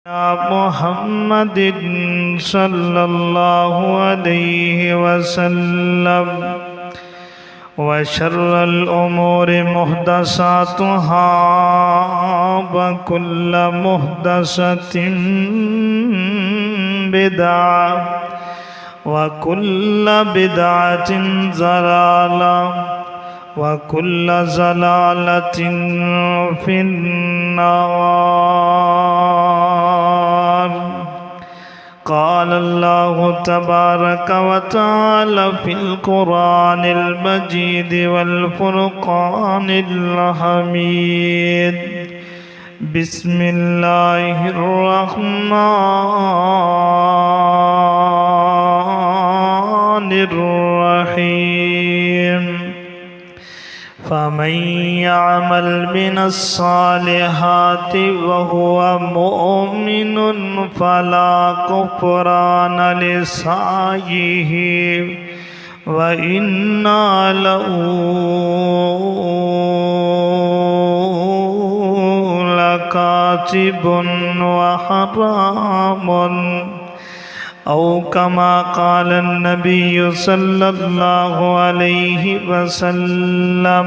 محمد صلی اللہ علیہ وسلم وشر الامور محدثاتها وكل محدثة بدعة وكل بدعة ضلالة وكل ضلالة في النار. قال الله تبارك وتعالى في القرآن المجيد والفرقان الحميد. بسم الله الرحمن الرحيم. فمن يعمل من الصالحات وهو مؤمن فلا كفران لسعيه وإنا له لكاتب وحرام أو كما قال النبي صلى الله عليه وسلم.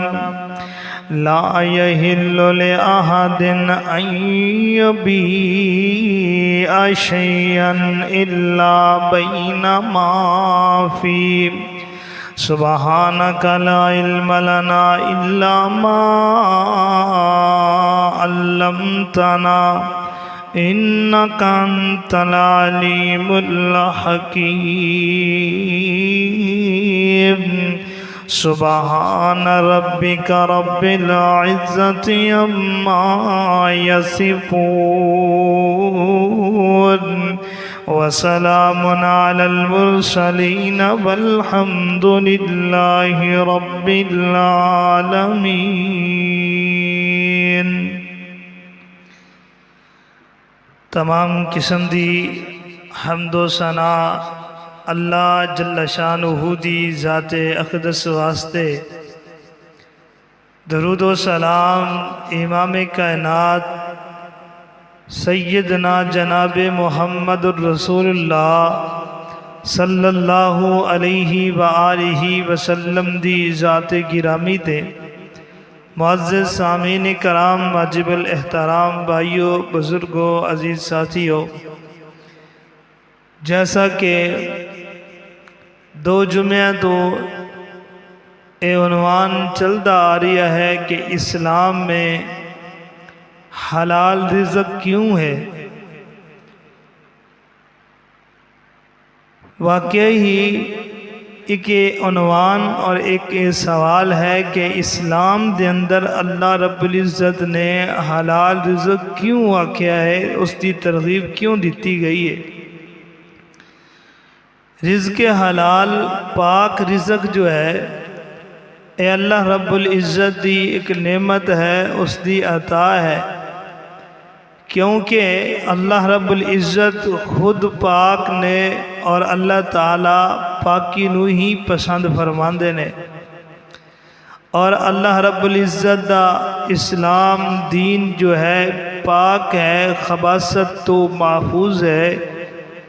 لا يحل لأحد أن يبيع شيئا إلا بينما فيه. سبحانك لا علم لنا إلا ما علمتنا إنك أنت العليم الحكيم. سبحان ربك رب العزة عما يصفون وسلام على المرسلين والحمد لله رب العالمين. تمام قسم دی حمد و ثنا اللہ جل شانہ دی ذات اقدس واسطے. درود و سلام امام کائنات سیدنا جناب محمد الرسول اللہ صلی اللہ علیہ وآلہ وسلم دی ذات گرامی تے. معزز سامعین کرام، واجب الاحترام بھائیوں، بزرگوں، عزیز ساتھیوں، جیسا کہ دو جمعہ تو اے عنوان چلتا آ رہا ہے کہ اسلام میں حلال رزق کیوں ہے. واقعی ایک عنوان اور ایک سوال ہے کہ اسلام دے اندر اللہ رب العزت نے حلال رزق کیوں آکھیا ہے، اس کی ترغیب کیوں دیتی گئی ہے. رزق حلال پاک رزق جو ہے اے اللہ رب العزت دی ایک نعمت ہے، اس دی عطا ہے، کیونکہ اللہ رب العزت خود پاک نے اور اللہ تعالیٰ پاکی نو ہی پسند فرماندے نے. اور اللہ رب العزت دا اسلام دین جو ہے پاک ہے، خباثت تو محفوظ ہے.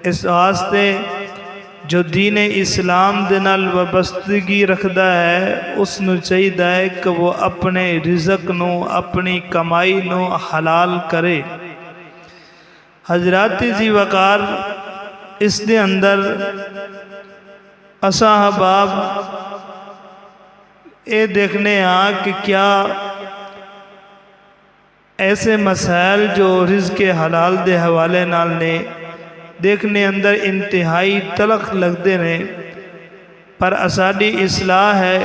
اس واسطے جو دین اسلام دے نال وابستگی رکھدا ہے اس نو چاہیدا ہے کہ وہ اپنے رزق نو، اپنی کمائی نو حلال کرے. حضرات جی وقار، اس دے اندر اساں احباب اے دیکھنے ہاں کہ کیا ایسے مسائل جو رزق حلال دے حوالے نال نے دیکھنے اندر انتہائی تلخ لگتے ہیں، پر اساڈی اصلاح ہے.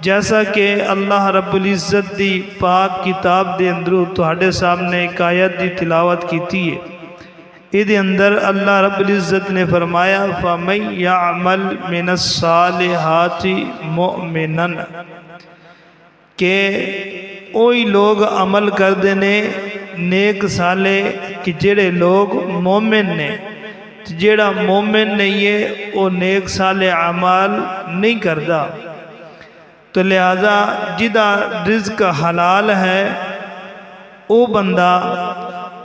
جیسا کہ اللہ رب العزت دی پاک کتاب دے اندروں تہاڈے سامنے ایک آیت دی تلاوت کیتی ہے. ادھے اندر اللہ رب العزت نے فرمایا فَمَن يَعْمَلْ مِنَ الصَّالِحَاتِ مُؤْمِنًا، کہ اوہی لوگ عمل کر دینے نیک سالے کہ جڑے لوگ مومن نے. جڑا مومن نہیں ہے وہ نیک سالے عمال نہیں کردا. تو لہذا جدا رزق حلال ہے او بندہ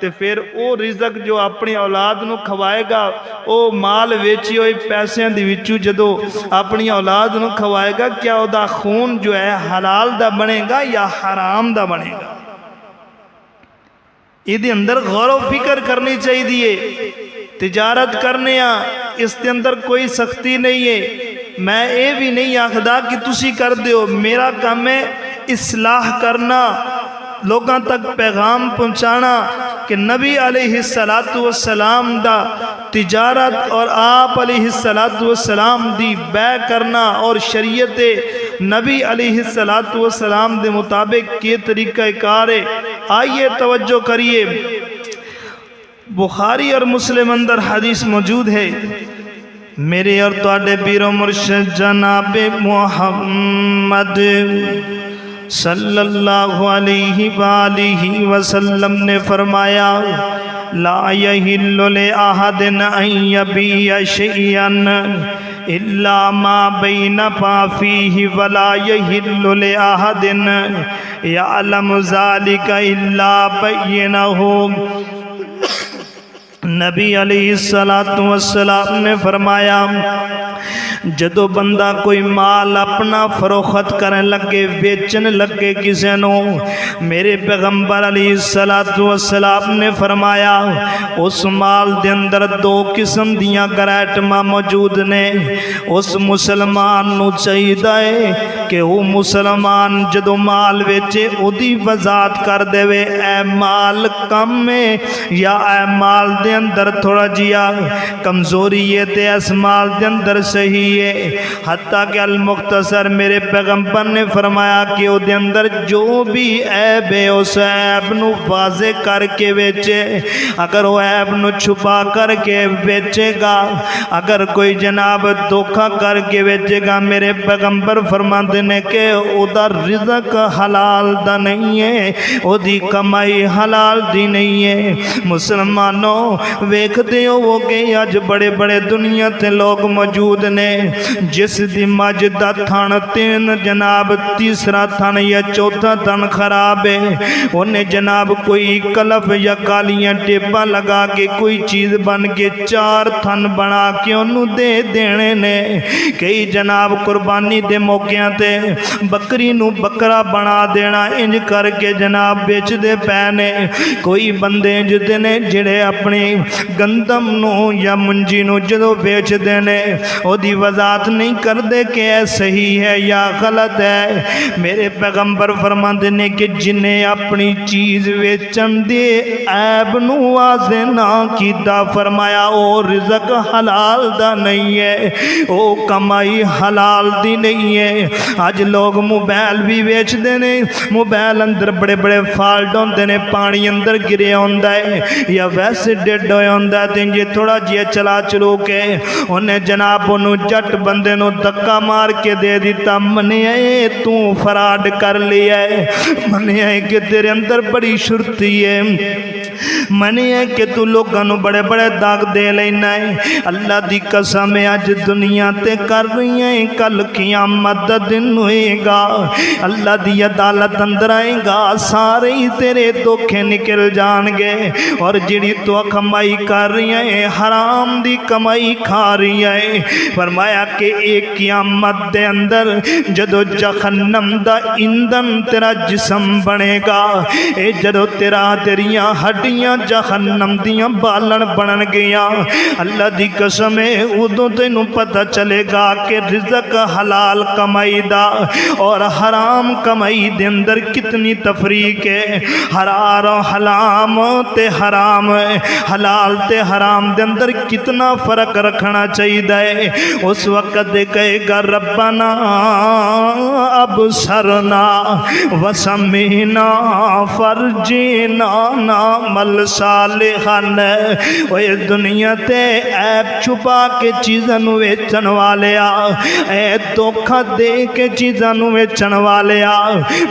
تو پھر وہ رزق جو اپنی اولاد نو کھوائے گا وہ مال ویچی ہوئی پیسے دی وچوں جدو اپنی اولاد نو کھوائے گا کیا وہ دا خون جو ہے حلال دا بنے گا یا حرام دا بنے گا؟ یہ اندر غور و فکر کرنی چاہیے. تجارت کرنے اس کے اندر کوئی سختی نہیں ہے. میں یہ بھی نہیں آخدا کہ تسی کر دیو. میرا کام ہے اصلاح کرنا، لوگاں تک پیغام پہنچانا کہ نبی علیہ السلام دا تجارت اور آپ علیہ السلام دی بے کرنا اور شریعت نبی علیہ السلام دے مطابق کے طریقہ کار ہے. آئیے توجہ کریے. بخاری اور مسلم اندر حدیث موجود ہے. میرے اور تواڈے پیر و مرشد جناب محمد صلی اللہ علیہ وآلہ وسلم نے فرمایا لا یحل لأحد ان یبیع شیئا الا ما بین فافیہ ولا یحل لأحد یعلم ذلک الا بینہ. نبی علیہ السلام نے فرمایا جدو بندہ کوئی مال اپنا فروخت کرنے لگے بیچن لگے کسی نو، میرے پیغمبر علیہ السلام نے فرمایا اس مال دے اندر دو قسم دیاں گرائٹماں موجود نے. اس مسلمان نو چاہیے کہ وہ مسلمان جدو مال ویچے او دی وضاحت کر دے وے اے مال کم ہے یا اے مال دے اندر تھوڑا جیا کمزوری ہے تے اس مال دے اندر صحیح ہے. حتیٰ کہ المختصر میرے پیغمبر نے فرمایا کہ او دے اندر جو بھی عیب ہے اس عیب نو واضح کر کے بیچے. اگر وہ عیب نو چھپا کر کے بیچے گا، اگر کوئی جناب دھوکہ کر کے بیچے گا، میرے پیغمبر فرماتے نے کہ او دا رزق حلال دا نہیں ہے، او دی کمائی حلال دی نہیں ہے. مسلمانوں ویکھ دیو وہ کہ آج بڑے بڑے دنیا تے لوگ موجود نے جس دی مجھ دا تھن تین جناب تیسرا تھن یا چوتھا تھن خراب ہے، انہیں جناب کوئی کلف یا کالیاں ٹیپا لگا کے کوئی چیز بن کے چار تھن بنا کے انہوں دے دینے نے. کئی جناب قربانی دے موقعہ تے بکری نو بکرا بنا دینا انج کر کے جناب بیچ دے پینے. کوئی بندے جدے نے جڑے اپنی گندم نو یا منجی نو جدو بیچ دینے او دی وضاحت نہیں کر دے کہ اے صحیح ہے یا غلط ہے. میرے پیغمبر فرماتے نے کہ جنہیں اپنی چیز ویچن دے عیب نو واضح نہ کیتا، فرمایا او رزق حلال دا نہیں ہے، او کمائی حلال دی نہیں ہے. آج لوگ موبائل بھی ویچ دینے، موبائل اندر بڑے بڑے فالٹ ہوندے نے، پانی اندر گرے ہوندا ہے یا ویسے ڈیڈ ہوئے ہوندا ہے. یہ تھوڑا جیا چلا چلو کے انہیں جناب انہوں جٹ بندے نو دکا مار کے دے دیتا. منیا ہے تو فراڈ کر لیا ہے، منیا ہے کہ تیرے اندر بڑی شرطی ہے، منیا ہے کہ تو لوگاں نو بڑے بڑے داغ دے لینا ہے. اللہ دی قسم آج دنیا تے کر رہی ہیں، کل قیامت دا دن ہوئے گا، اللہ دی عدالت اندر آئے گا، سارے ہی تیرے دھوکے نکل جان گے. اور جڑی تو کمائی کر رہی ہیں حرام دی کمائی کھا رہی ہیں. فرمایا کہ ایک قیامت دے اندر جدو جہنم دا ایندھن تیرا جسم بنے گا، اے جدو تیریاں ہڈیاں جہنم دیاں بالن بنن گیا، اللہ دی قسم ہے ادو تینوں پتہ چلے گا کہ رزق حلال کمائی دا اور حرام کمائی دے اندر کتنی تفریق ہے. حرام تے حرام، حلال تے حرام دے اندر کتنا فرق رکھنا چاہیے. اس وقت کہے گا ربنا ابصرنا وسمعنا فرجنا نعمل صالحا. اوے دنیا تے عیب چھپا کے چیزاں نو ویچن والیا، اے دھوکا دے کے چیزاں نو ویچن والیا،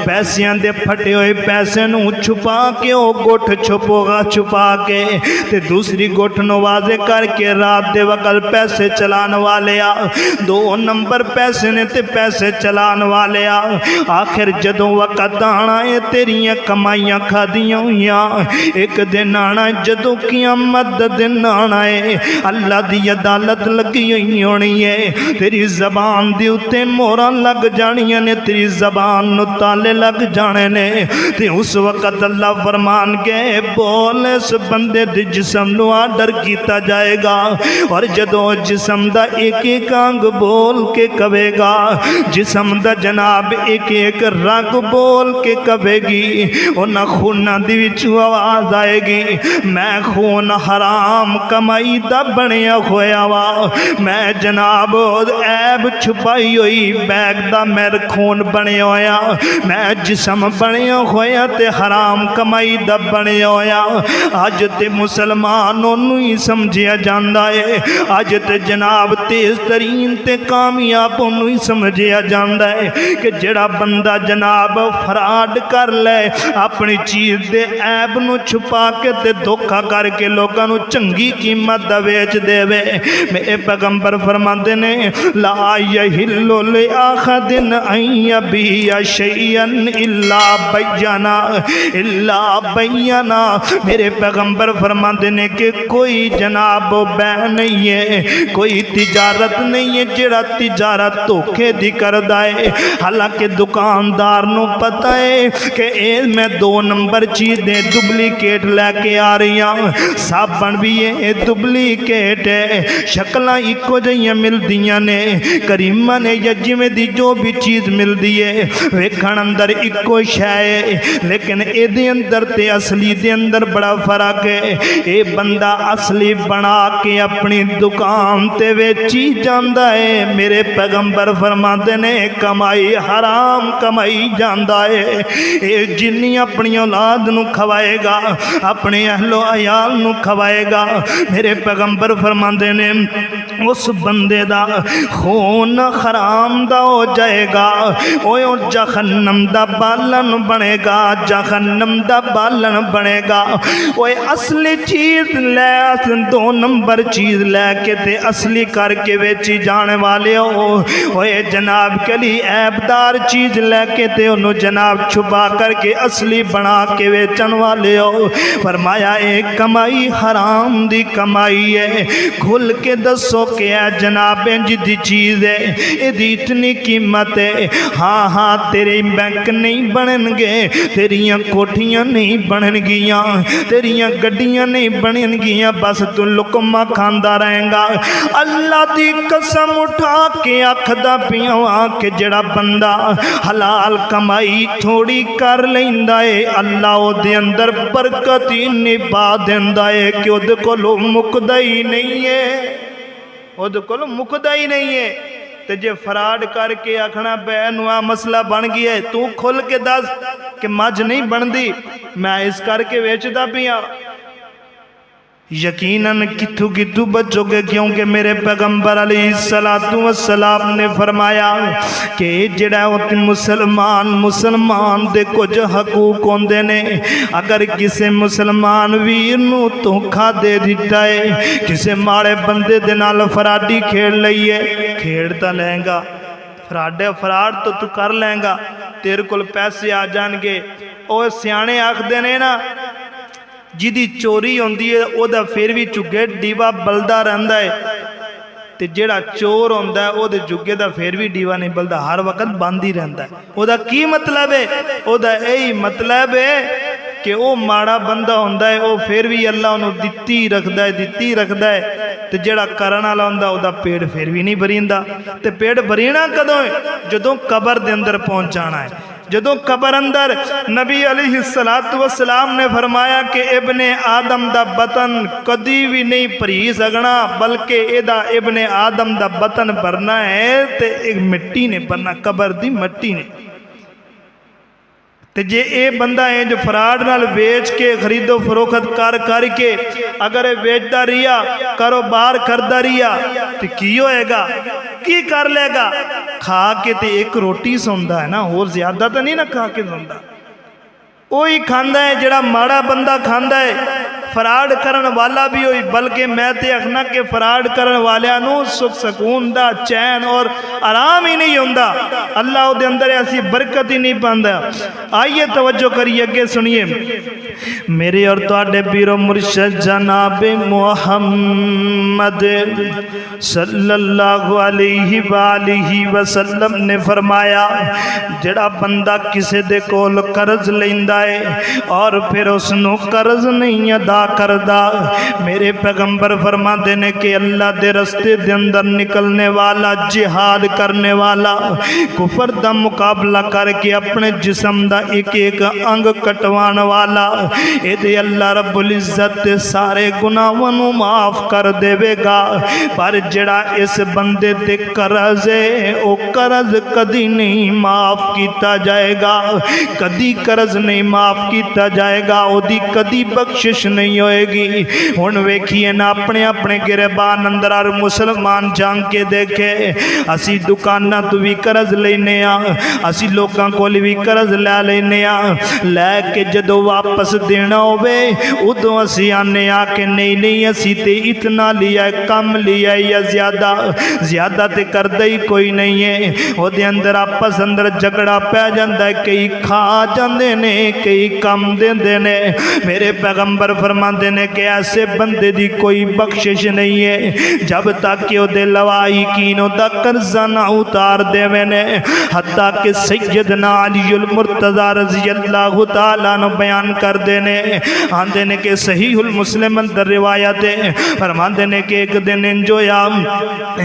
پیسیاں دے پھٹے ہوئے پیسے نو چھپا کے او گوٹھ چھپا کے تے دوسری گوٹھ نو واضح کر کے رات دے وقت پیسے چلان والیا، دو نمبر پیسے نے تے پیسے چلان والیا. آخر جدوں وقت آنا ہے تیریاں کمائیاں کھا دیاں ہویاں، اے ایک دن آنا ہے جدوں قیامت دا دن آنا ہے، اللہ دی عدالت لگی ہوئی ہونی ہے، تیری زبان دی اتے موراں لگ جانیاں نے، تیری زبان نو تالے لگ جانے نے، تے اس وقت اللہ فرمان کے بول اس بندے دی جسم نو آرڈر کیتا جائے گا، اور جدوں جسم دا ایک ایک آنگ بول کے کہے گا، جسم دا جناب ایک ایک رگ بول کے کہے گی، انہاں خوناں دی وچوں آواز آئے گی، میں خون حرام کمائی دا بنیا ہویا وا، میں جناب عیب چھپائی ہوئی بیگ دا میر خون بنیا ہویا، میں جسم بنیا ہویا تے حرام کمائی دا بنیا ہویا۔ آج تے مسلمانوں نو ہی سمجھیا جاندا ہے، آج تے جناب تیز ترین تے کامیابوں نو ہی سمجھیا جاندا ہے کہ جڑا بندہ جناب فراڈ کر لے، اپنی چیز دے عیب نو چھپا کے تے دھوکا کر کے لوگاں نو چنگی قیمت دا ویچ دے وے، میرے پیغمبر فرماندے نے لا یحل لأحد ان یبیع شیئا الا بینا، میرے پیغمبر فرماندے نے کہ کوئی جناب بیع نہیں ہے، کوئی تجارت نہیں ہے جڑا تجارت دھوکے دی کردا ہے، حالانکہ دکاندار نو پتہ ہے کہ اے میں 2 نمبر چیزیں ڈپلیکیٹ لے کے آ رہی ہوں، صابن بھی یہ ڈپلیکیٹ ہے، شکلاں ایکو جہیاں ملدیاں نے، کریمہ نے یا جویں دی جو بھی چیز ملدی ہے ویکھن اندر ایکو شے ہے، لیکن اے دے اندر تے اصلی دے اندر بڑا فرق ہے، اے بندہ اصلی بنا کے اپنی دکان تے ویچی جاندا ہے، میرے پیغمبر فرماتے نے کمائی حرام کمائی جاندا ہے، اے جنی اپنی اولاد نو کھوائے گا، اپنے اہل و عیال نو کھوائے گا، میرے پیغمبر فرماندے نے اس بندے دا خون حرام دا ہو جائے گا، اوہ جہنم دا بالن بنے گا، جہنم دا بالن بنے گا، اوہ اصلی چیز لے 2 نمبر چیز لے کے تے اصلی کر کے ویچی جانے والے ہو، اوہ جناب کلی عیبدار چیز لے کے تے انہوں جناب چھپا کر کے اصلی بنا کے ویچن والے ہو، فرمایا ایک کمائی حرام دی کمائی ہے، کھل کے دسو کہ اے جناب جدی چیز ہے اے دی اتنی قیمت ہے، ہاں ہاں تیرے بینک نہیں بنن گے، تیریاں کوٹھیاں نہیں بنن گیاں، تیریاں گڈیاں نہیں بنن گیاں، بس تو لقمہ کھاندا رہیں گا، اللہ دی قسم اٹھا کے آکھدا پیاں کہ جڑا بندہ حلال کمائی تھوڑی کر لیندا ہے، اللہ او دے اندر برکت ہی نبا دیندا ہے کہ او دے کولوں مکدا ہی نہیں ہے، او دے کولوں مکدا ہی نہیں ہے، تے جے فراڈ کر کے آکھنا بے نوا مسئلہ بن گیا ہے، تو کھل کے دس کہ مجھ نہیں بندی میں اس کر کے ویچدا پیاں، یقیناً کتھو کتھو بچو گے، کیونکہ میرے پیغمبر علیہ السلام نے فرمایا کہ جڑا مسلمان دے کچھ حقوق ہوندے نے، اگر کسے مسلمان ویر نو دھوکا دے دیتا ہے، کسے ماڑے بندے دے نال فراڈی کھیڑ لئیے، کھیڑتا لیں گا فراڈ تو کر لیں گا، تیرے کول پیسے آ جان گے، او سیانے آکھ دینے نا جدی چوری ہوندی ہے او دا پھر بھی چگے ڈیوا بلدا رہندا ہے، تے جیڑا چور ہوندا ہے او دے جگے دا پھر بھی ڈیوا نہیں بلدا، ہر وقت بند ہی رہندا ہے، او دا کی مطلب ہے؟ او دا یہی مطلب ہے کہ او ماڑا بندہ ہوندا ہے او پھر بھی اللہ انہوں دتی رکھدا ہے، تے جیڑا کرن والا ہوندا او دا پیڑ پھر بھی نہیں بھریندا، تے پیڑ بھرینا کدوں ہے؟ جدوں قبر دے اندر پہنچ جانا ہے، جدوں قبر اندر نبی علیہ السلام نے فرمایا کہ ابن آدم دا بطن کدی بھی نہیں پری سکنا، بلکہ اے دا ابن آدم دا بطن بھرنا ہے تے ایک مٹی نے بھرنا، قبر دی مٹی نے، تے جے اے بندہ ہے جو فراڈ نال ویچ کے خرید و فروخت کر کے اگر ویچدا رہیا کاروبار کردا رہیا تے کی ہوئے گا؟ کی کر لے گا؟ کھا کے تے ایک روٹی سوندا ہے نا، اور زیادہ تو نہیں نا کھا کے سوندا، وہی کھاندا ہے جڑا ماڑا بندہ کھاندا ہے، فراڈ کرن والا بھی ہوئی، بلکہ میں تے اخنا کہ فراڈ کرن والیاں نو سکھ سکون دا چین اور آرام ہی نہیں ہوندا، اللہ دے اندر ایسی برکت ہی نہیں پاندا۔ آئیے توجہ کریے کہ سنیے، میرے اور تواڈے پیر و مرشد جناب محمد صلی اللہ علیہ وآلہ وسلم نے فرمایا، جڑا بندہ کسے دے کول قرض لیندا ہے اور پھر اس نو قرض نہیں ادا کردا، میرے پیغمبر فرماتے نے کہ اللہ دے رستے دے اندر نکلنے والا، جہاد کرنے والا، کفر دا مقابلہ کر کے اپنے جسم دا ایک ایک انگ کٹوان والا، اے دے اللہ رب العزت سارے گناہاں نو معاف کر دے گا، پر جڑا اس بندے تے قرض ہے او قرض کدی نہیں معاف کیتا جائے گا، کدی قرض نہیں معاف کیتا جائے گا، او دی کدی بخشش نہیں ہوئے گی۔ ہن ویکھیے نا اپنے اپنے گربان اندر ہر مسلمان جان کے دیکھے، اسی دکاناں تو بھی قرض لینے آ، اسی لوکاں کول بھی قرض لے لینے آ، لے کے جدو واپس دینا ہوئے ادو اسی آنے آ کہ نہیں اسی تے اتنا لیا ہے، کم لیا ہے یا زیادہ تے کردہ ہی کوئی نہیں ہے، وہ دے اندر آپس اندر جگڑا پہ جاندہ ہے، کئی کھا جاندے نے کئی کم دیندے نے۔ میرے پیغمبر فرماندے نے کہ ایسے بندے دی کوئی بخشش نہیں ہے جب تک کہ وہ دے لوائی کینوں دا قرضہ نہ اتار دے نے، حتیٰ کہ سیدنا علی المرتضی رضی اللہ تعالیٰ نے بیان کر دینے، آندے نے کہ صحیح المسلم اندر روایت ہے، فرماندے نے کہ ایک دن انجویا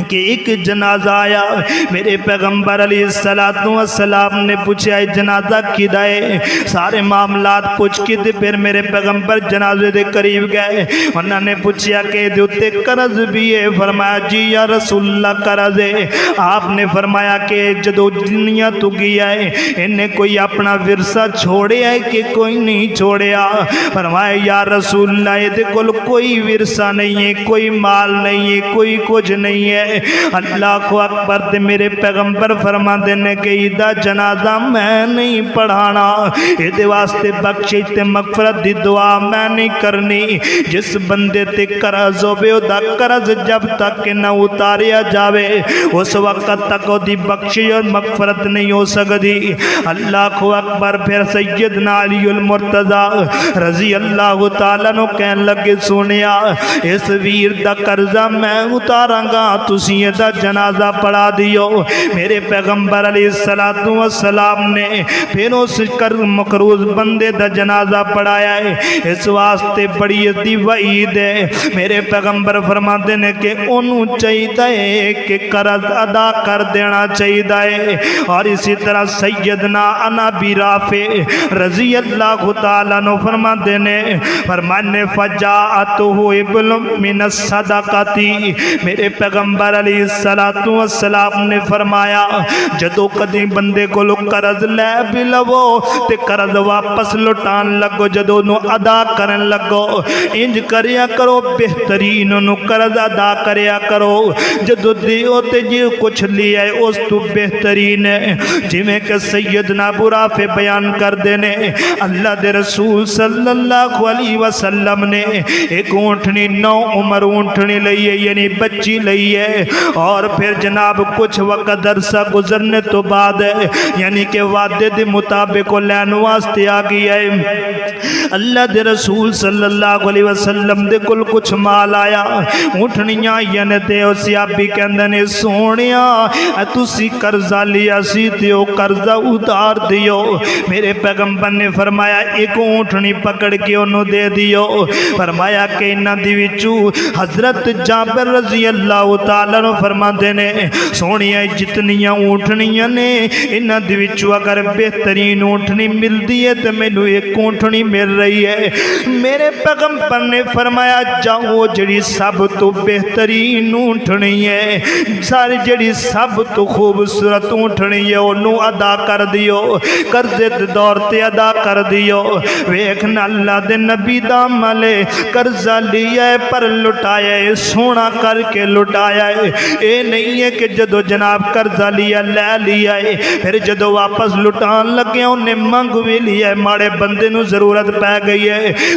کہ ایک جنازہ آیا، میرے پیغمبر علیہ السلام نے پوچھا جنازہ کدھا ہے، سارے معاملات پوچھ کے دے، پھر میرے پیغمبر جنازے دے قریب گئے، انہوں نے پوچھا کہ دیوتے قرض بھی ہے، فرمایا جی یا رسول اللہ قرض ہے۔ آپ نے فرمایا کہ جدو دنیا تو گیا ہے انہیں کوئی اپنا ورثہ چھوڑے ہے کہ کوئی نہیں چھوڑیا، فرمایا یا رسول اللہ یہ دیکھو کوئی ورثہ نہیں ہے، کوئی مال نہیں ہے، کوئی کچھ نہیں ہے۔ اللہ کو اکبر دے، میرے پیغمبر فرما دینے کہ ایدہ جنازہ میں نہیں پڑھانا، ایدے واسطے بخشش تے مغفرت دی دعا میں نہیں کرنی، جس بندے تے قرض ہو بے دا قرض جب تک کہ نہ اتاریا جاوے اس وقت تک وہ دی بخشش اور مغفرت نہیں ہو سکتی۔ اللہ کو اکبر۔ پھر سیدنا علی المرتضی رضی اللہ تعالیٰ نو کہن لگے سونیا اس ویر دا قرضہ میں اتاراں گا، تسی یہ دا جنازہ پڑھا دیو۔ میرے پیغمبر علیہ السلام نے پھر اس مقروض بندے دا جنازہ پڑھایا ہے، اس واسطے بڑی دی وعید ہے۔ میرے پیغمبر فرماتے ہیں کہ انہوں چاہیے کہ قرض ادا کر دینا چاہیے، اور اسی طرح سیدنا ابی رافع رضی اللہ تعالیٰ عنہ فرماتے ہیں، فرمانے فجاءتہ ابن من الصدقاتی، میرے پیغمبر علیہ السلام نے فرمایا جدو کدی بندے کو قرض لے بھی لو تے قرض واپس لٹان لگو، جدو نو ادا کرن لگو انج کریا کرو بہترین نو قرض ادا کریا کرو، جدو دیو تے جو کچھ لیا ہے اس تو بہترین ہے۔ جویں کہ سیدنا ابو رافع بیان کر دینے، اللہ دے رسول صلی اللہ علیہ وسلم نے ایک اونٹنی نو عمر اونٹنی لئی ہے، یعنی بچی لئی ہے، اور پھر جناب کچھ وقت عرصہ گزرنے تو بعد یعنی کہ وعدے دے مطابق لین واسطے آ گیا ہے۔ اللہ دے رسول صلی اللہ علیہ وسلم دے کل کچھ مال آیا، اونٹنیاں یعنی تے اسی آبی کے اندر نے سونیا تُسی قرضہ لیا سی دیو قرضہ اتار دیو۔ میرے پیغمبر نے فرمایا ایک اونٹنی پکڑ کے انہوں دے دیو، فرمایا کہ انہاں دی وچوں حضرت جابر رضی اللہ تعالیٰ نے فرما دینے سونیا جتنیاں اونٹنیاں نے انہاں دی وچوں اگر بہترین اونٹنی مل دی ہے تو میں نے ایک اونٹنی مل رہی ہے۔ میرے پیغمبر نے فرمایا جاؤ جڑی سب تو بہترین اونٹنی ہے، ساری جڑی سب تو خوبصورت اونٹنی ہے انہوں ادا کر دیو، قرضے دور تے ادا کر دیو۔ ویکھنا اللہ دے نبی دا عمل ہے، قرضہ لیا ہے پر لٹایا ہے، سونا کر کے لٹایا ہے۔ اے نہیں ہے کہ جدو جناب قرضہ لیا لے لیا ہے پھر جدو واپس لٹان لگے انہیں منگ بھی لیا ہے، ماڑے بندے نو ضرورت پہ گئی ہے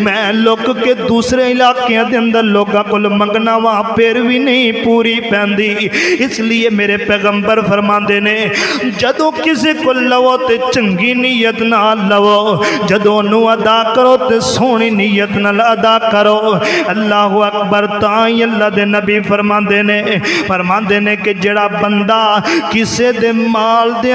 میں لک کے دوسرے علاقے دے اندر لوگوں کو منگنا وا پھر بھی نہیں پوری پیندی۔ اس لیے میرے پیغمبر فرماندے نے جدوں کسی کو لو تے چنگی نیت نال لو، جدوں نو ادا کرو تے سونی نیت نال ادا کرو۔ اللہ اکبر۔ تائیں اللہ دے نبی فرماندے نے کہ جڑا بندہ کسے دے مال دے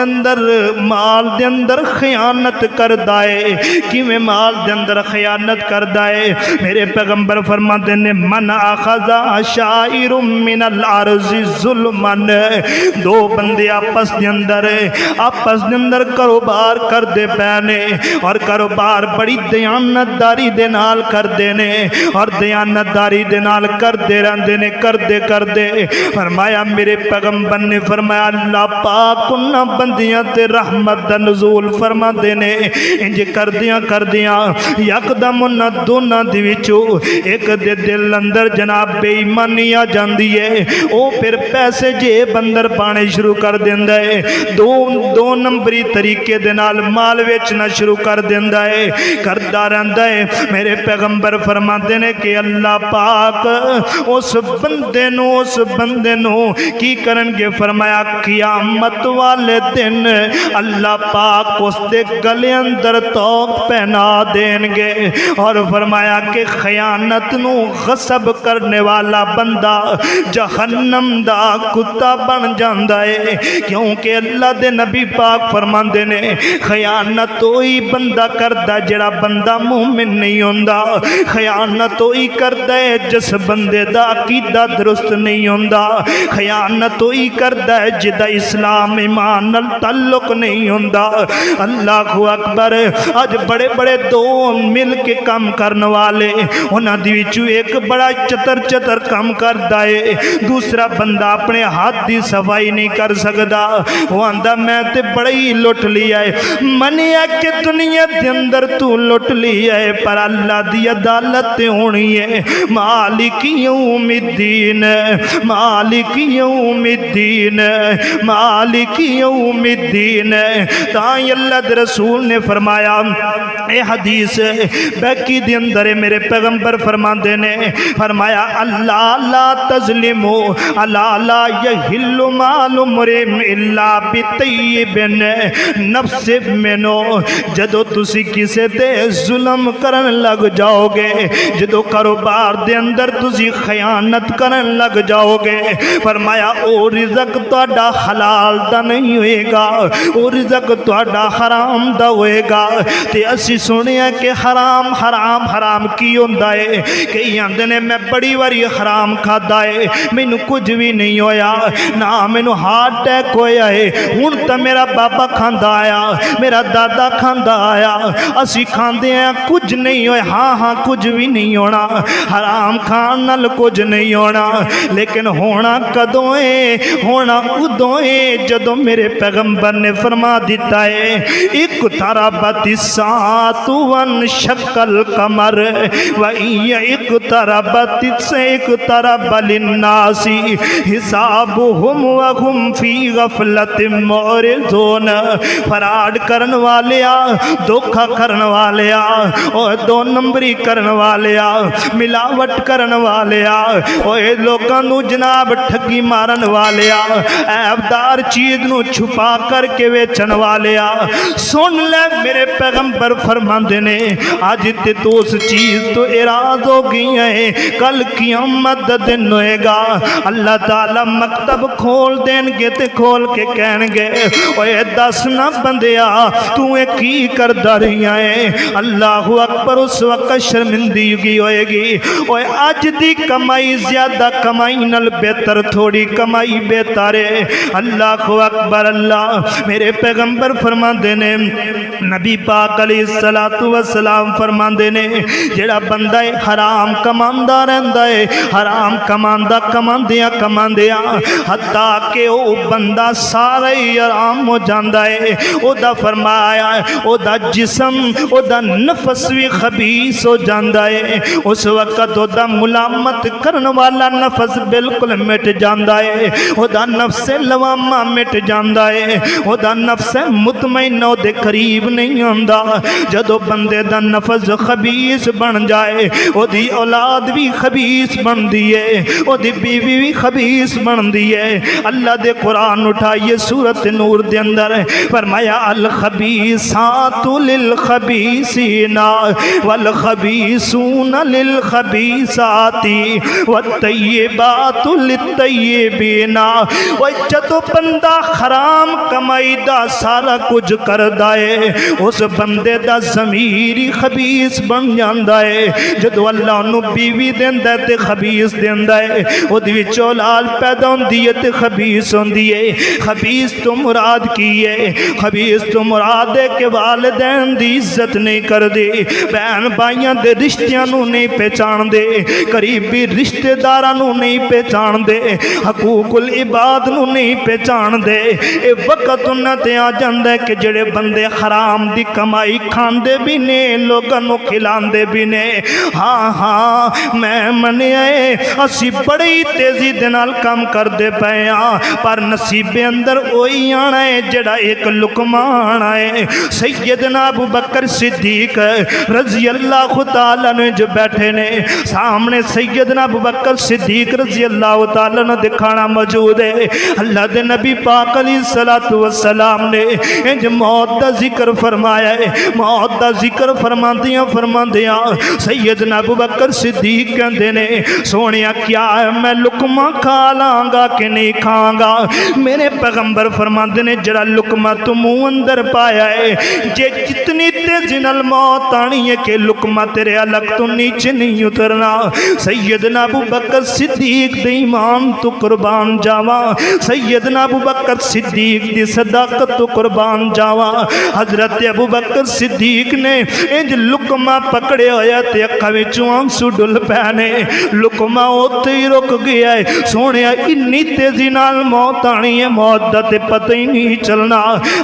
اندر خیانت کردا ہے، کیویں مال دے اندر خیانت کردا ہے، میرے پیغمبر فرماندے نے من اخذ شائر من الارض ظلما، دو بندے آپس دے اندر کاروبار کردے پینے اور کاروبار بڑی دیانتداری دے نال کردے نے اور دیانتداری دے نال کردے رہندے نے کردے فرمایا میرے پیغمبر نے فرمایا اللہ پاک انہاں بندیاں تے رحمت دا نزول فرما دینے انج کردیاں یکدم انہاں دوناں دی وچوں ایک دے دل اندر جناب بے ایمانی آ جاندی ہے، او پھر پیسے جیب اندر پانے شروع کر دیندا ہے، دو نمبری طریقے دے نال مال ویچنا شروع کر دیندا ہے، کردا رہندا ہے۔ میرے پیغمبر فرماتے نے کہ اللہ پاک اس بندے نو کی کرن گے؟ فرمایا قیامت والے دن اللہ پاک اس دے گلے اندر توق پہنا دیں گے اور فرمایا کہ خیانت نو غصب کرنے والا بندہ جہنم دا کتا بن جاندا ہے، کیونکہ اللہ دے نبی پاک فرماندے نے خیانت وہی بندہ کردا جڑا بندہ مومن نہیں ہوندا، خیانت وہی کردا ہے جس بندے دا عقیدہ درست نہیں ہوندا، خیانت وہی کردا ہے جدا اسلام ایمان نال تعلق نہیں ہوندا۔ اللہ اکبر۔ اج بڑے بڑے دو مل کے کام کرن والے انہاں دی وچوں ایک بڑا چتر کام کردا ہے، دوسرا بندہ اپنے ہاتھ دی صفائی نہیں کر سکدا، وہ آندا میں تے بڑی لٹ لیا ہے، منیا کہ دنیا دے اندر تو لٹ لیا ہے پر اللہ دی عدالت ہونی ہے، مالک یوم الدین مالک یوم الدین مالک یوم الدین۔ تائیں اللہ دے رسول نے فرمایا، اے حدیث بیکی دے اندر میرے پیغمبر فرماندے نے فرمایا اللہ لا تظلمو اللہ لا یحل مال امرئ الا بطیب نفس منو۔ جدو تسی کسے تے ظلم کرن لگ جاؤ گے، جدو کاروبار دے اندر تسی خیانت کرن لگ جاؤ گے، فرمایا او رزق تہاڈا حلال دا نہیں ہوئے گا، او رزق تہاڈا حرام دا ہوئے گا۔ تے اسی سنیا کہ حرام کی ہوندا ہے، کئی آندے نے میں بڑی واری حرام کھادا ہے مینوں کچھ بھی نہیں ہویا، نہ مینوں ہارٹ اٹیک ہویا ہے، ہن تے میرا بابا کھاندا آیا میرا دادا کھاندا آیا، اسی کھاندے ہیں کچھ نہیں ہوئے، ہاں کچھ بھی نہیں ہونا، حرام کھان نال کچھ نہیں ہونا، لیکن ہونا کدوں ہے؟ ہونا ادوں ہے جدوں میرے پیغمبر نے فرما دیتا ہے اقتربت الساعۃ وانشق القمر وإن اقتربت اقترب للناس حسابهم وهم في غفلة معرضون۔ فراڈ کرن والیا، دھوکا کرن والیا، اور دو نمبری کرن والیا، ملاوٹ کرن والیا، اور لوگاں نو جناب ٹھگی مارن والیا، عیبدار چیز نو چھپا کر کے ویچن والیا، سن لے میرے پیغمبر فرماندے نے آج تے تو اس چیز تو اراض ہو گئی ہے، کل قیامت دا دن ہوئے گا، اللہ تعالی مکتب کھول دیں گے تے کھول کے کہن گے اوے دس نہ بندیا تو اے کی کردا رہیا ہے۔ اللہ اکبر۔ اس وقت شرمندگی ہوئے گی، اوے اج دی کمائی زیادہ کمائی نال بہتر تھوڑی کمائی بہتر ہے۔ اللہ اکبر۔ اللہ میرے پیغمبر فرماندے نے، نبی پاک علیہ الصلوۃ والسلام فرماندے نے جڑا بندہ حرام کماندا رہندا ہے، حرام کماندیاں حتیٰ کہ او بندہ سارا ہی حرام ہو جاندا ہے، او دا فرمایا او دا جسم او دا نفس بھی خبیث ہو جاندا ہے، اس وقت او دا ملامت کرن والا نفس بالکل مٹ جاندا ہے، او دا نفس لوامہ مٹ جاندا ہے، او دا نفس مطمئن او دے قریب نہیں ہوندا۔ جدو بندے دا نفس خبیث بن جائے او دی اولاد بھی خبیث بن دیئے او دی بیوی بھی خبیث بن دیئے اللہ دے قرآن اٹھائیے سورۃ نور دے اندر فرمایا الخبیثات للخبیثین والخبیثون للخبیثات والطیبات للطیبین وہ جدو بندہ حرام کمائی دا سارا کچھ کر دائے اس بندے دا ضمیر ہی خبیث بن جاندا ہے جدو اللہ انہوں بیوی دیندہ تے خبیث دیندہ ہے وہ دیوچ اولاد پیدا ہوندی ہے تے خبیث ہوندی ہے خبیث تو مراد کی ہے خبیث تو مراد ہے کہ والدین دی عزت نہیں کر دے بہن بھائیاں دے رشتیاں نو نہیں پہچان دے قریبی رشتہ داراں نو نہیں پہچان دے حقوق العباد نو نہیں پہچان دے اے وقت انہاں تے آ جاندا ہے کہ جڑے بندے حرام دی کمائی کھاندے بھی نے لوگاں نو کھلاندے بھی نے ہاں ہاں میں منیا اے اسی بڑی تیزی دے نال کام کردے پئے ہاں پر نصیب اندر وہی آنا ہے جڑا ایک لقمہ آنا ہے سیدنا ابو بکر صدیق رضی اللہ تعالیٰ نے جو بیٹھے نے سامنے سیدنا ابو بکر صدیق رضی اللہ تعالیٰ نے دکھانا موجود ہے اللہ دے نبی پاک علیہ السلام نے انج موت دا ذکر فرمایا ہے موت دا ذکر فرماندیاں سیدنا ابو بکر صدیق کہندے نے سونیا کیا ہے میں لقمہ کھا لاں گا کہ نہیں کھاں گا میرے پیغمبر فرماندے نے جڑا لقمہ تو منہ اندر پایا ہے جے جتنی تیزی نال موت آنی ہے کہ لقمہ تیرے حلق تو نیچے نہیں اترنا سیدنا ابو بکر صدیق دے ایمان تو قربان جاواں سیدنا ابو بکر صدیق دی صداقت تو قربان جاواں حضرت ابو بکر صدیق نے انج لقمہ پکڑے ہویا تے اکھاں وچوں آنسو ڈل پینے لقمہ اوتھے ہی رک گیا ہے سونیا اتنی تیزی نال موت آنی ہے موت دا تے پتہ ہی نہیں چلنا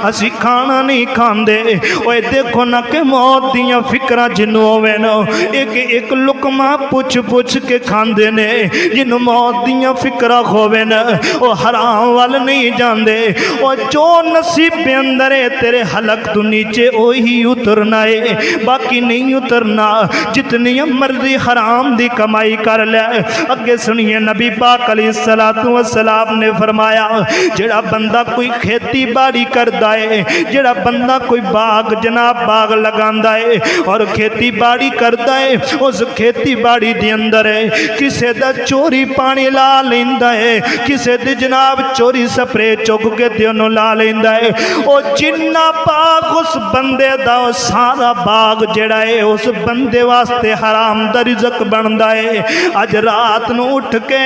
اسی کھانا نہیں کھاندے اوے دیکھو نا کہ موت دیاں فکراں جنوں ہووے نا ایک لقمہ پوچھ کے کھاندے نے جنوں موت دیاں فکراں ہووے نا او حرام وال نہیں جاندے او جو نصیب پہ اندر ہے تیرے حلق تو نیچے وہی اترنا ہے باقی نہیں اترنا جتنی مرضی حرام دی کمائی کر لے اگے سنیے نبی پاک علیہ السلام نے فرمایا جڑا بندہ کوئی کھیتی باڑی کردا ہے جڑا بندہ کوئی باغ جناب باغ لگاندا ہے اور کھیتی باڑی کردا ہے اس کھیتی باڑی دے اندر ہے کسے دا چوری پانی لا لیندا ہے کسے دی جناب چوری سپرے چک کے تے انہوں لا لیندا ہے او جنہ باغ اس بندے دا سارا باغ جڑا ہے اس بندے واسطے حرام دا رزق بندا ہے اج رات نو اٹھ کے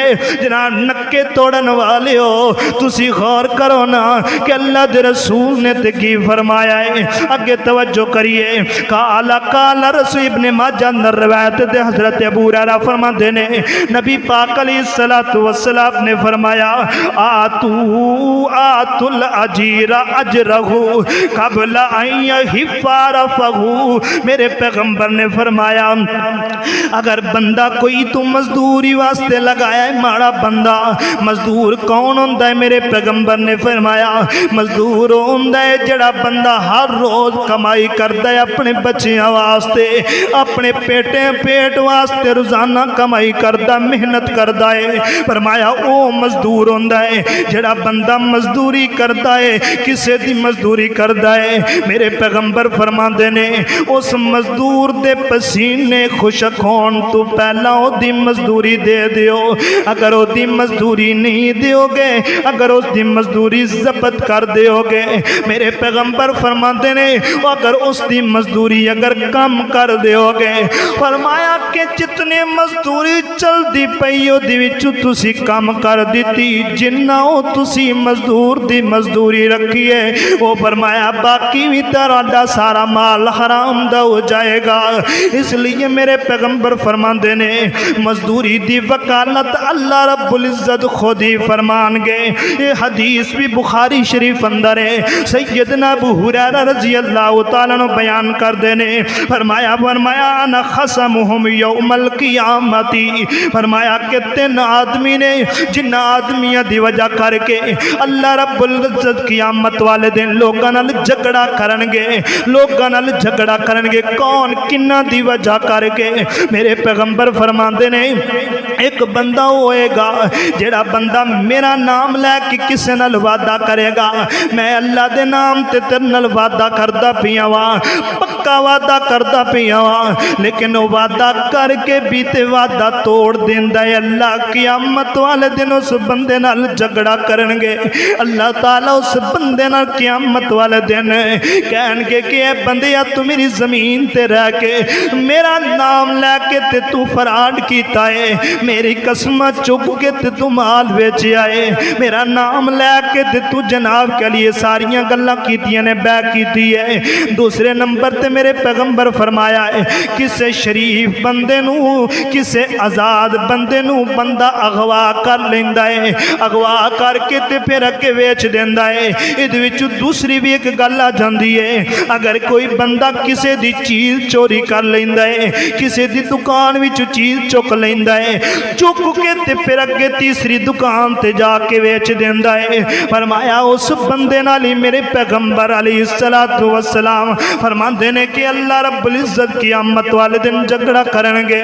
جناب نکے توڑن والے ہو تسی غور کرو نا کہ اللہ دے رسول نے تے کی فرمایا ہے اگے توجہ کریے قال رسول ابن ماجہ اندر روایت دے حضرت ابو ہریرہ فرماندے نے نبی پاک علیہ السلام نے فرمایا آتو الاجیر اجرہ قبل ان یحفار فہو میرے پیغمبر نے فرمایا اگر بندہ کوئی تو مزدوری واسطے لگایا ہے ماڑا بندہ مزدور کون ہوندہ ہے میرے پیغمبر نے فرمایا مزدور ہوندہ ہے جڑا بندہ ہر روز کمائی کردہ ہے اپنے بچیاں واسطے اپنے پیٹ واسطے روزانہ کمائی کردہ محنت کردہ ہے فرمایا او مزدور ہوندہ ہے جڑا بندہ مزدوری کردہ ہے کسے دی مزدوری کردہ ہے میرے پیغمبر فرماندے نے اس مزدور دے پسینے خشک ہون تو پہلا او دی مزدوری دے دیو اگر او دی مزدوری نہیں دیو گے اگر اس دی مزدوری ضبط کر دیو گے میرے پیغمبر فرماندے نے اگر اس دی مزدوری اگر کم کر دیو گے فرمایا کہ جتنے مزدوری چل دی پیو دی وچ تسی کم کر دیتی جنہ او تسی مزدور دی مزدوری رکھی ہے وہ فرمایا باقی بھی تیرا سارا مال حرام دا ہو جائے گا اس لیے میرے پیغمبر فرماندے نے مزدوری دی وکالت اللہ رب العزت خود ہی فرمان گے یہ حدیث بھی بخاری شریف اندر ہے سیدنا ابو ہریرہ رضی اللہ تعالیٰ نے بیان کر دینے فرمایا انا خصمہم یوم القیامتی فرمایا کہ تین آدمی نے جن آدمیاں دی وجہ کر کے اللہ رب العزت قیامت والے دن لوگاں نال جھگڑا کرن گے گے کون کنہ دی وجہ کر کے؟ میرے پیغمبر فرماندے نے ایک بندہ ہوئے گا جڑا بندہ میرا نام لے کے کسے نال وعدہ کرے گا، میں اللہ دے نام تے تیرے نال وعدہ کردا پیاں وا، پکا وعدہ کردا پیاں وا، لیکن وہ وعدہ کر کے بھی تے وعدہ توڑ دیندا ہے، اللہ قیامت والے دن اس بندے نال جھگڑا کرن گے، اللہ تعالیٰ اس بندے نال قیامت والے دن کہن گے کہ اے بندیا تو میری زمین تے رہ کے میرا نام لے کے تے تو فراڈ کیتا ہے، میری قسمہ چک کے تے تو مال بیچے آئے، میرا نام لے کے تے تو جناب کے لیے ساریاں گلاں کیتیاں نے بے کیتی ہے۔ دوسرے نمبر تے میرے پیغمبر فرمایا ہے کسے شریف بندے نو کسے آزاد بندے نو بندہ اغوا کر لیندا ہے، اغوا کر کے تے پھر اگے ویچ دیندا ہے۔ ادھ وچ دوسری بھی ایک گل آ جاندی ہے، اگر کوئی بندہ کسے دی چیز چوری کر لیندا ہے، کسے دی دکان وچ چیز چک لیندا ہے، چک کے تے پھر اگے تیسری دکان تے جا کے ویچ دیندا ہے، فرمایا اس بندے نال ہی میرے پیغمبر علیہ الصلوۃ والسلام فرماندے نے کہ اللہ رب العزت قیامت والے دن جھگڑا کرن گے،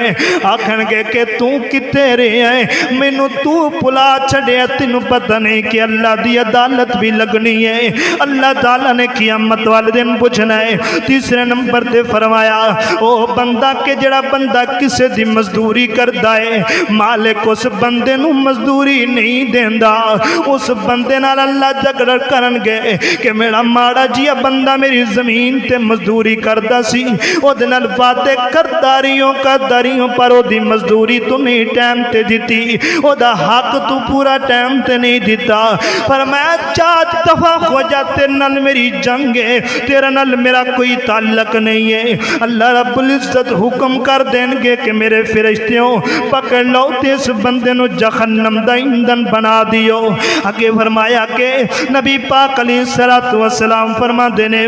آکھن گے کہ تو کتے رہے ہیں، مینوں تو بھلا چھڈیا، تینوں پتہ نہیں کہ اللہ دی عدالت بھی لگنی ہے، اللہ تعالیٰ نے قیامت والے دن پوچھنا ہے۔ تیسرے نمبر تے فرمایا او بندہ کہ جڑا بندہ کسے دی مزدوری کردا ہے، مالک اس بندے نو مزدوری نہیں دیندا، اس بندے نال اللہ جھگڑا کرن گے کہ میرا ماڑا جیا بندہ میری زمین تے مزدوری کردا سی، او دے نال وعدے کرداریوں پر او دی مزدوری تو نہیں ٹائم تے دتی، او دا حق تو پورا ٹائم تے نہیں دیتا، فرمایا 4 دفعہ ہو جا تیرے نال میری جنگ ہے، تیرے نال میرا کوئی تعلق نہیں ہے، اللہ رب العزت حکم کر دیں گے کہ میرے فرشتوں پکڑ لو تے اس بندے نو جہنم دا ایندھن بنا دیو۔ آگے فرمایا کہ نبی پاک علیہ الصلوۃ والسلام فرماندے نے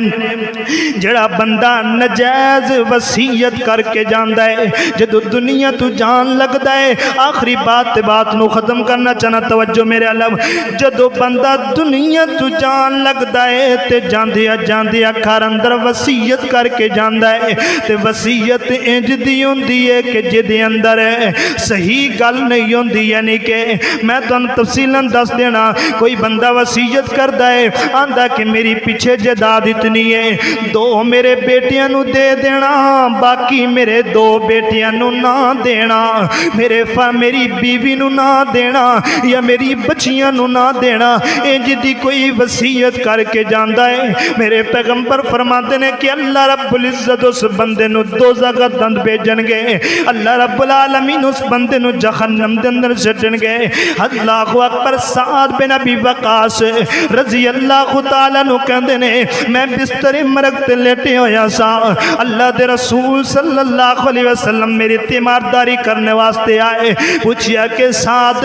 جڑا بندہ نجائز وصیت کر کے جاندا ہے، جدو دنیا تو جان لگدا ہے، آخری بات نو ختم کرنا چاہنا، توجہ میرے علم، جدو بندہ دنیا تو جان لگدا ہے تے جاندیا گھر اندر وصیت کر کے جاندا ہے، تے وصیت انج دی ہوندی ہے کہ جدے اندر صحیح گل نہیں ہوندی، یعنی کہ میں تانوں تفصیلاً دس دینا، کوئی بندہ وصیت کردا ہے آندا کہ میری پیچھے جائیداد اتنی ہے، 2 میرے بیٹیاں نو دے دینا، باقی میرے 2 بیٹیاں نو نہ دینا، میری بیوی نو نہ دینا، یا میری بچیاں نو نہ دینا، انج دی کوئی وصیت کر کے جاندا ہے، میرے پیغمبر فرماتے ہیں کہ اللہ رب العزت اس بندے نو دوزخ دا دند بھیجن گے، اللہ رب العالمین اس بندے نو جہنم دے اندر سٹن گے۔ اللہ اکبر۔ سعد بن ابی وقاص رضی اللہ تعالیٰ نو کہندے نے میں بستر مرگ تے لیٹے ہویا سا، اللہ دے رسول صلی اللہ علیہ وسلم میری تیمارداری کرنے واسطے آئے، پوچھیا کہ سعد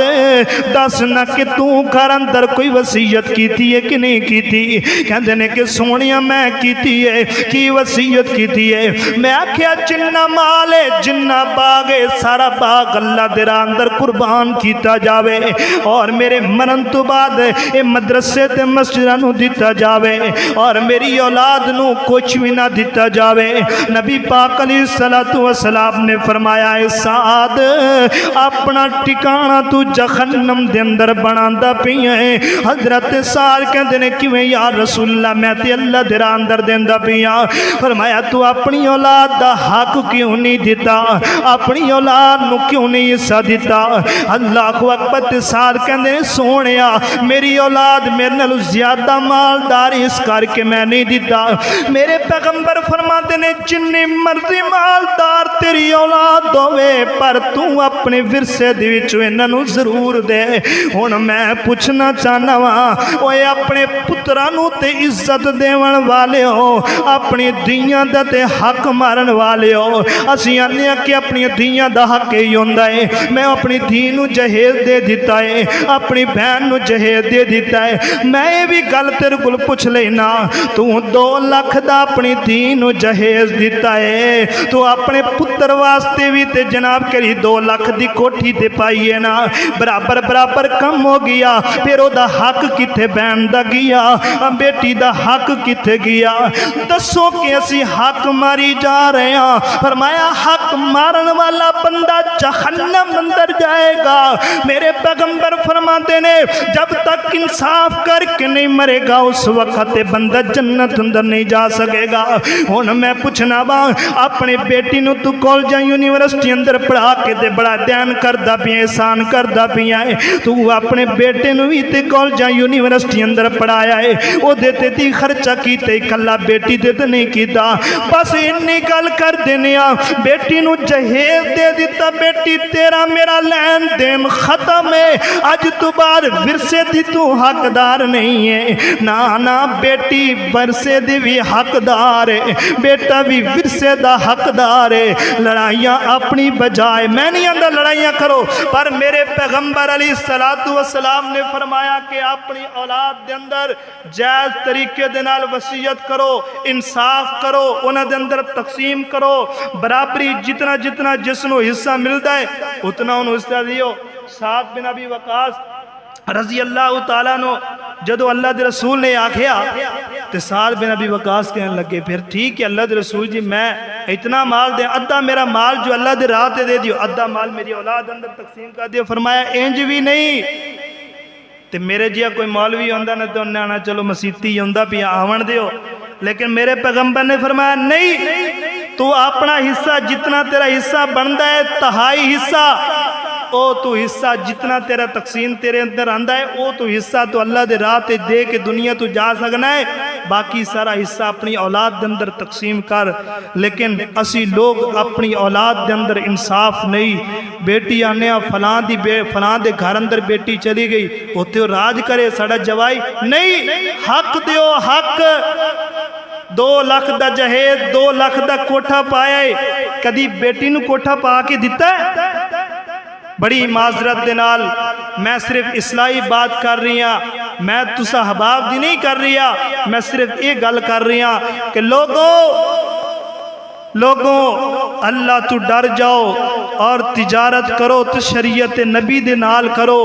دس نہ کہ تو گھر اندر کوئی وصیت کیتی ہے کہ نہیں کیتی؟ کہندے نے کہ سونیا میں کیتی ہے، کی وصیت کیتی ہے؟ میں آکھیا جنہ مال ہے جنہ باغ ہے سارا باغ اللہ دے راہ اندر قربان کیتا جاوے، اور میرے مرن تو بعد اے مدرسے تے مسجداں نو دتا جاوے، اور میری اولاد نو کچھ بھی نہ دتا جاوے۔ نبی پاک علیہ الصلوۃ والسلام نے فرمایا اے سعد اپنا ٹھکانہ تو جہنم دے اندر بناندا پیا ہے۔ حضرت سعد کہندے نے کیویں یا رسول اللہ میں تے اللہ دے راہ اندر دیندا پیا۔ فرمایا تو اپنی اولاد دا حق کیوں نہیں دیتا، اپنی اولاد نو کیوں نہیں حصہ دیتا؟ اللہ اکبر۔ سعد کہندے سونیا میری اولاد میرے نال زیادہ مالدار اس کر کے میں نہیں دیتا۔ میرے پیغمبر فرماتے نے جنی مرضی مالدار تیری اولاد ہوے پر تو اپنے ورثے دے وچوں انہاں نو ضرور دے۔ ہن میں پوچھنا چاہنا وا اوے اپنے پتراں نو تے عزت دیون والے ہو، اپنی دھیاں دا تے حق مارن والے ہو، اسی آنے کہ اپنی دھیاں دا حق ہی ہوندا ہے، میں اپنی دھی نو جہیز دے دیتا ہے، اپنی بہن نو جہیز دے دیتا ہے۔ میں بھی گل تیرے کول پوچھ لینا، تو 2 لاکھ دا اپنی دھی نو جہیز دیتا ہے، تو اپنے پتر واسطے بھی تے جناب کری 2 لاکھ دی کوٹھی تے پائی ہے نا، برابر کم ہو گیا، پھر او دا حق کتے بہن دا گیا، بیٹی دا حق کتے گیا؟ دسو کہ اسی حق حق ماری جا رہے ہیں۔ فرمایا حق مارن والا بندہ جہنم اندر جائے گا۔ میرے پیغمبر فرماتے نے جب تک انصاف کر کے نہیں مرے گا اس وقت بندہ جنت اندر نہیں جا سکے گا۔ ہن میں پوچھنا وا اپنی بیٹی نو تو کالج یونیورسٹی اندر پڑھا کے تے بڑا دین کردا پیا احسان کردا پیا ہے، تو اپنے بیٹے نو بھی تے کالج یونیورسٹی اندر پڑھایا ہے، او دے تے تی خرچہ کیتے کلا بیٹی دے تے نہیں کیتا۔ بس انی گل کر دینیا بیٹی نو جہیز دے دیتا، بیٹی تیرا میرا لین دین ختم ہے، اج تو بعد ورثے دی تو حقدار نہیں ہے۔ نا بیٹی ورثے دی بھی حقدار ہے، بیٹا بھی ورثے دا حقدار ہے۔ لڑائیاں اپنی بجائے، میں نہیں اندر لڑائیاں کرو، پر میرے پیغمبر علیہ السلام نے فرمایا کہ اپنی اولاد دے اندر جائز طریقے دے نال وصیت کرو، انصاف کرو، انہاں دے اندر تقسیم کرو، برابری جتنا جتنا جس نو حصہ ملتا ہے اتنا انہوں حصہ دیو۔ سعد بن ابی وقاص رضی اللہ تعالیٰ نو جدو اللہ دے رسول نے آکھیا تے سعد بن ابی وقاص کہنے لگے پھر ٹھیک ہے اللہ دے رسول جی میں اتنا مال دیں، ادھا میرا مال جو اللہ دے راہ تے دے دیو، ادھا مال میری اولاد اندر تقسیم کر دیو۔ فرمایا انج بھی نہیں تے میرے جیا کوئی مولوی ہوندہ نہ تو انہیں آنا چلو مسیتی ہوندہ پیا آون دیو، لیکن میرے پیغمبر نے فرمایا نہیں، تو اپنا حصہ جتنا تیرا حصہ بندہ ہے تہائی حصہ او تو حصہ جتنا تیرا تقسیم تیرے اندر آندہ ہے او تو حصہ تو اللہ دے راہ تے دے کے دنیا تو جا سکنا ہے، باقی سارا حصہ اپنی اولاد دے اندر تقسیم کر۔ لیکن اسی لوگ اپنی اولاد دے اندر انصاف نہیں، بیٹی آنے فلاں دے گھر اندر بیٹی چلی گئی ہوتے ہو راج کرے ساڑا جوائی نہیں، حق دیو حق۔ 2 لاکھ دا جہیز 2 لاکھ دا کوٹھا پایا ہے، کدی بیٹی نو کوٹھا پا کے دیتا ہے؟ بڑی معذرت دنال میں صرف اصلاحی بات کر رہی ہوں، میں تسا حباب دی نہیں کر رہی ہوں، میں صرف ایک گل کر رہی ہوں کہ لوگوں اللہ تو ڈر جاؤ اور تجارت کرو تو شریعت نبی دے نال کرو،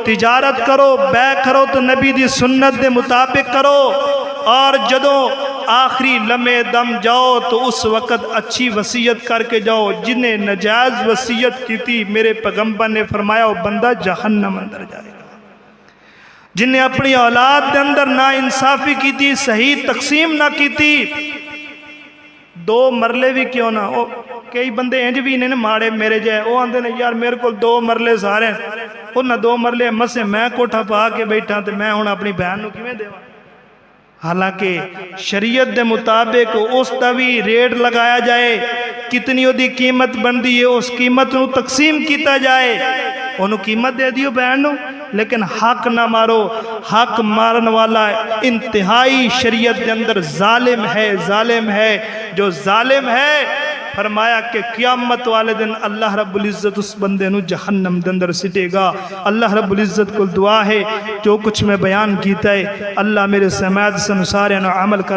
تجارت کرو بے کرو تو نبی دی سنت دے مطابق کرو، اور جدوں آخری لمحے دم جاؤ تو اس وقت اچھی وصیت کر کے جاؤ۔ جنہیں نجائز وصیت کی تھی میرے پیغمبر نے فرمایا وہ بندہ جہنم اندر جائے گا۔ جنہیں اپنی اولاد دے اندر نا انصافی کی تھی، صحیح تقسیم نہ کی تھی، 2 مرلے بھی کیوں نہ، کئی بندے انج بھی نہیں ماڑے میرے جائے، وہ آندے نے یار میرے کو 2 مرلے سارے ہیں، وہ نہ 2 مرلے مسے میں کوٹھا پا کے بیٹھا تے میں ہوں اپنی بہن نو کیویں دیواں۔ حالانکہ شریعت دے مطابق اس تاوی ریٹ لگایا جائے، کتنی وہ دی قیمت بندی ہے اس قیمت نو تقسیم کیتا جائے، انہوں قیمت دے دیو بہن نو، لیکن حق نہ مارو۔ حق مارن والا انتہائی شریعت دے اندر ظالم ہے، جو ظالم ہے فرمایا کہ قیامت والے دن اللہ رب العزت اس بندے نو جہنم دے اندر سٹے گا۔ اللہ رب العزت کو دعا ہے جو کچھ میں بیان کیتا ہے اللہ میرے سماعت سے سارے نو عمل کرنا